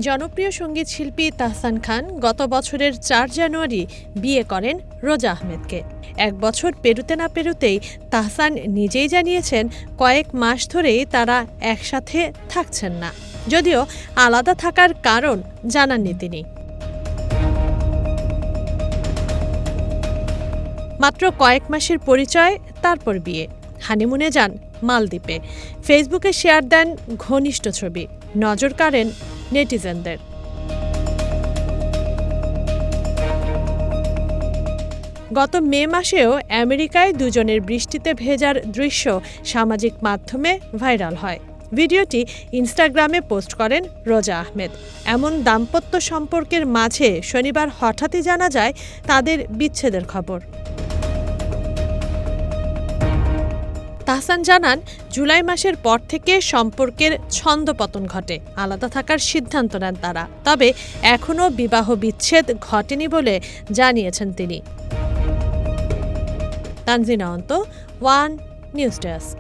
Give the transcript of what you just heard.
জনপ্রিয় সঙ্গীত শিল্পী তাহসান খান গত বছরের ৪ জানুয়ারি বিয়ে করেন রোজা আহমেদকে। ১ বছর পেরোতে না পেরোতেই তাহসান নিজেই জানিয়েছেন কয়েক মাস ধরেই তারা একসাথে থাকছেন না, যদিও আলাদা থাকার কারণ জানাননি তিনি। মাত্র কয়েক মাসের পরিচয়, তারপর বিয়ে। হানিমুনে যান মালদ্বীপে। ফেসবুকে শেয়ার দেন ঘনিষ্ঠ ছবি, নজর কাড়েন নেটিজেনদের। গত মে মাসেও আমেরিকায় দুজনের বৃষ্টিতে ভেজার দৃশ্য সামাজিক মাধ্যমে ভাইরাল হয়। ভিডিওটি ইনস্টাগ্রামে পোস্ট করেন রোজা আহমেদ। এমন দাম্পত্য সম্পর্কের মাঝে শনিবার হঠাৎই জানা যায় তাদের বিচ্ছেদের খবর। তাহসান জানান, জুলাই মাসের পর থেকে সম্পর্কের ছন্দপতন ঘটে, আলাদা থাকার সিদ্ধান্ত নেন তারা। তবে এখনও বিবাহ বিচ্ছেদ ঘটেনি বলে জানিয়েছেন তিনি। তানজিনা অন্ত, ওয়ান নিউজ ডেস্ক।